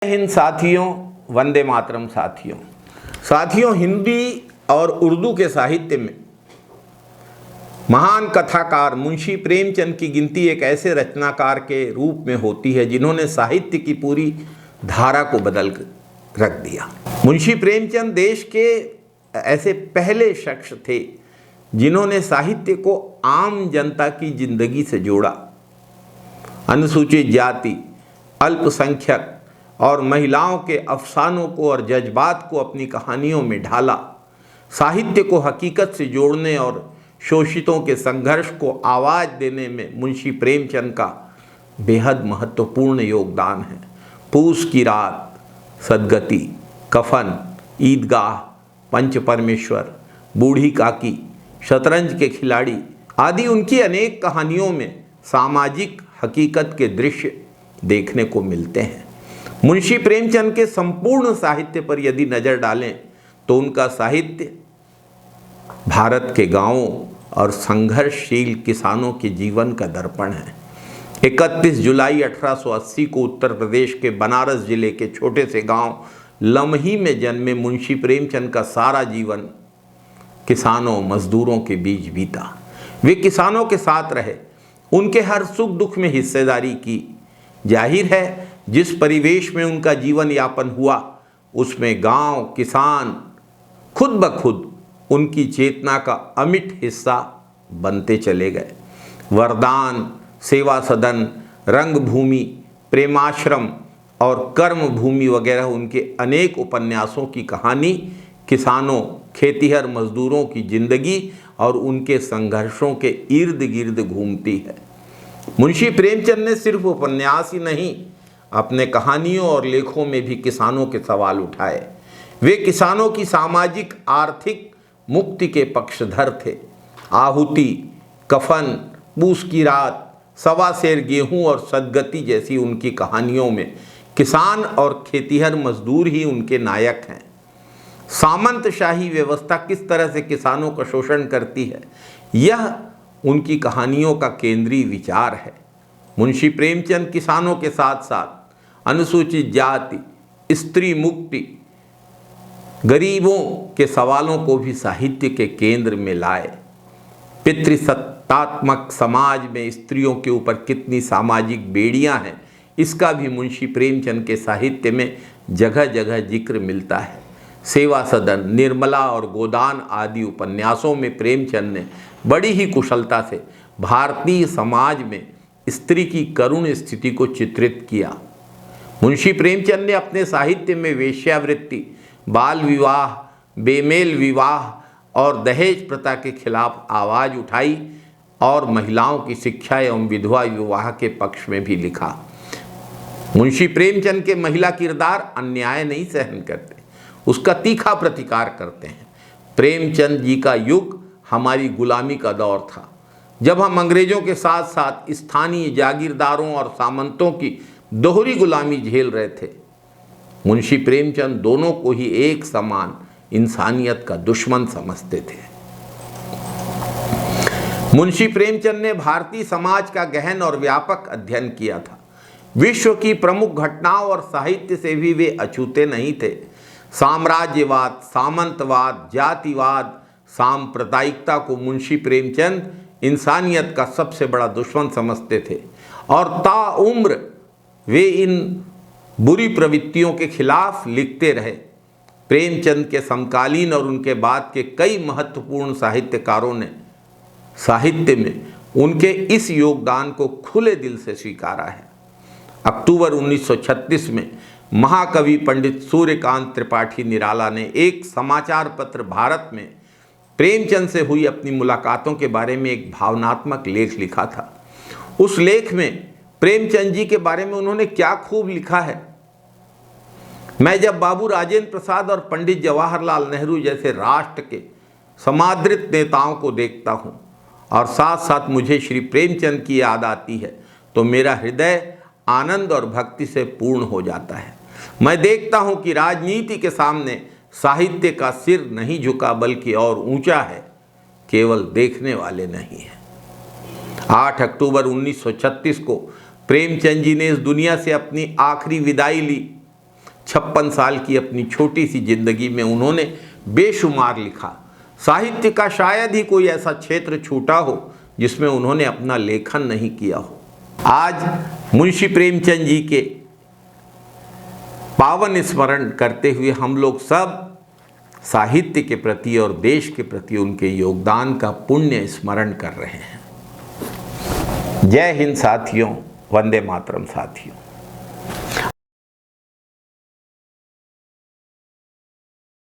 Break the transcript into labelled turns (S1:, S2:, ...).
S1: हिंद साथियों, वंदे मातरम साथियों, हिंदी और उर्दू के साहित्य में महान कथाकार मुंशी प्रेमचंद की गिनती एक ऐसे रचनाकार के रूप में होती है जिन्होंने साहित्य की पूरी धारा को बदल रख दिया। मुंशी प्रेमचंद देश के ऐसे पहले शख्स थे जिन्होंने साहित्य को आम जनता की जिंदगी से जोड़ा। अनुसूचित जाति, अल्पसंख्यक और महिलाओं के अफसानों को और जज्बात को अपनी कहानियों में ढाला। साहित्य को हकीकत से जोड़ने और शोषितों के संघर्ष को आवाज़ देने में मुंशी प्रेमचंद का बेहद महत्वपूर्ण योगदान है। पूस की रात, सदगति, कफन, ईदगाह, पंच परमेश्वर, बूढ़ी काकी, शतरंज के खिलाड़ी आदि उनकी अनेक कहानियों में सामाजिक हकीकत के दृश्य देखने को मिलते हैं। मुंशी प्रेमचंद के संपूर्ण साहित्य पर यदि नज़र डालें तो उनका साहित्य भारत के गांवों और संघर्षशील किसानों के जीवन का दर्पण है। 31 जुलाई 1880 को उत्तर प्रदेश के बनारस जिले के छोटे से गांव लमही में जन्मे मुंशी प्रेमचंद का सारा जीवन किसानों मजदूरों के बीच बीता। वे किसानों के साथ रहे, उनके हर सुख दुख में हिस्सेदारी की। जाहिर है जिस परिवेश में उनका जीवन यापन हुआ उसमें गांव, किसान खुद ब खुद उनकी चेतना का अमिट हिस्सा बनते चले गए। वरदान, सेवा सदन, रंगभूमि, प्रेमाश्रम और कर्म भूमि वगैरह उनके अनेक उपन्यासों की कहानी किसानों, खेतिहर मजदूरों की जिंदगी और उनके संघर्षों के इर्द गिर्द घूमती है। मुंशी प्रेमचंद ने सिर्फ उपन्यास ही नहीं, अपने कहानियों और लेखों में भी किसानों के सवाल उठाए। वे किसानों की सामाजिक आर्थिक मुक्ति के पक्षधर थे। आहुति, कफन, पूस की रात, सवा सेर गेहूं और सदगति जैसी उनकी कहानियों में किसान और खेतिहर मजदूर ही उनके नायक हैं। सामंतशाही व्यवस्था किस तरह से किसानों का शोषण करती है, यह उनकी कहानियों का केंद्रीय विचार है। मुंशी प्रेमचंद किसानों के साथ साथ अनुसूचित जाति, स्त्री मुक्ति, गरीबों के सवालों को भी साहित्य के केंद्र में लाए। पितृसत्तात्मक समाज में स्त्रियों के ऊपर कितनी सामाजिक बेड़ियां हैं, इसका भी मुंशी प्रेमचंद के साहित्य में जगह जगह जिक्र मिलता है। सेवा सदन, निर्मला और गोदान आदि उपन्यासों में प्रेमचंद ने बड़ी ही कुशलता से भारतीय समाज में स्त्री की करुण स्थिति को चित्रित किया। मुंशी प्रेमचंद ने अपने साहित्य में वेश्यावृत्ति, बाल विवाह, बेमेल विवाह और दहेज प्रथा के खिलाफ आवाज़ उठाई और महिलाओं की शिक्षा एवं विधवा विवाह के पक्ष में भी लिखा। मुंशी प्रेमचंद के महिला किरदार अन्याय नहीं सहन करते, उसका तीखा प्रतिकार करते हैं। प्रेमचंद जी का युग हमारी गुलामी का दौर था, जब हम अंग्रेजों के साथ साथ स्थानीय जागीरदारों और सामंतों की दोहरी गुलामी झेल रहे थे। मुंशी प्रेमचंद दोनों को ही एक समान इंसानियत का दुश्मन समझते थे। मुंशी प्रेमचंद ने भारतीय समाज का गहन और व्यापक अध्ययन किया था। विश्व की प्रमुख घटनाओं और साहित्य से भी वे अछूते नहीं थे। साम्राज्यवाद, सामंतवाद, जातिवाद, सांप्रदायिकता को मुंशी प्रेमचंद इंसानियत का सबसे बड़ा दुश्मन समझते थे और ताउम्र वे इन बुरी प्रवृत्तियों के खिलाफ लिखते रहे। प्रेमचंद के समकालीन और उनके बाद के कई महत्वपूर्ण साहित्यकारों ने साहित्य में उनके इस योगदान को खुले दिल से स्वीकारा है। अक्टूबर 1936 में महाकवि पंडित सूर्यकांत त्रिपाठी निराला ने एक समाचार पत्र भारत में प्रेमचंद से हुई अपनी मुलाकातों के बारे में एक भावनात्मक लेख लिखा था। उस लेख में प्रेमचंद जी के बारे में उन्होंने क्या खूब लिखा है। मैं जब बाबू राजेंद्र प्रसाद और पंडित जवाहरलाल नेहरू जैसे राष्ट्र के समादृत नेताओं को देखता हूँ और साथ साथ मुझे श्री प्रेमचंद की याद आती है तो मेरा हृदय आनंद और भक्ति से पूर्ण हो जाता है। मैं देखता हूँ कि राजनीति के सामने साहित्य का सिर नहीं झुका बल्कि और ऊंचा है, केवल देखने वाले नहीं हैं। 8 अक्टूबर 1936 को प्रेमचंद जी ने इस दुनिया से अपनी आखिरी विदाई ली। 56 साल की अपनी छोटी सी जिंदगी में उन्होंने बेशुमार लिखा। साहित्य का शायद ही कोई ऐसा क्षेत्र छूटा हो जिसमें उन्होंने अपना लेखन नहीं किया हो। आज मुंशी प्रेमचंद जी के पावन स्मरण करते हुए हम लोग सब साहित्य के प्रति और देश के प्रति उनके योगदान का पुण्य स्मरण कर रहे हैं। जय हिंद साथियों, वंदे मातरम साथियों।